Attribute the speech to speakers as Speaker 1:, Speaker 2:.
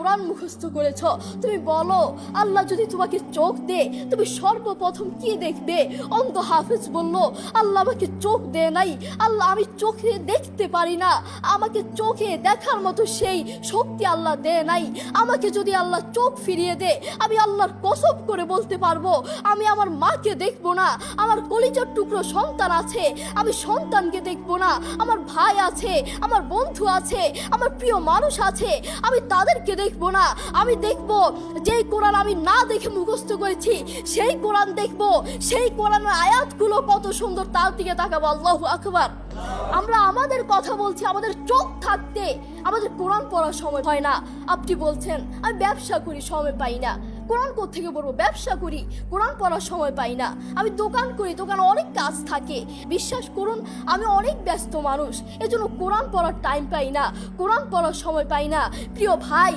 Speaker 1: কোরআন মুখস্থ করেছো, তুমি বলো আল্লাহ যদি তোমাকে চোখ দে তুমি সর্বপ্রথম কি দেখবে? অন্ধ হাফেজ বলল, আল্লাহ আমাকে চোখ দে নাই, আল্লাহ আমি চোখে দেখতে পারি না, আমাকে চোখে দেখার মতো সেই শক্তি আল্লাহ দে নাই। আমাকে যদি আল্লাহ চোখ ফিরিয়ে দে, আমি আল্লাহর কসম করে বলতে পারবো আমি আমার মাকে দেখবো না। আমার কলিজার টুকরো সন্তান আছে, আমি সন্তানকে দেখবো না। আমার ভাই আছে, আমার বন্ধু আছে, আমার প্রিয় মানুষ আছে, আমি তাদেরকে দেখবো না। আমি দেখবো যেই কোরআন আমি না দেখে মুখস্থ করেছি সেই কোরআন দেখবো, সেই কোরআনের আয়াতগুলো কত সুন্দর তার দিকে তাকাবো। আল্লাহু আকবার। আমরা আমাদের কথা বলছি, আমাদের চোখ থাকতে আমাদের কোরআন পড়ার সময় হয় না। আপনি বলছেন আমি ব্যবসা করি, সময় পাই না। কোরআন কোত্থেকে পড়বো? ব্যবসা করি, কোরআন পড়ার সময় পাই না। আমি দোকান করি, দোকানে অনেক কাজ থাকে। বিশ্বাস করুন আমি অনেক ব্যস্ত মানুষ, এজন্য কোরআন পড়ার টাইম পাই না, কোরআন পড়ার সময় পাই না। প্রিয় ভাই,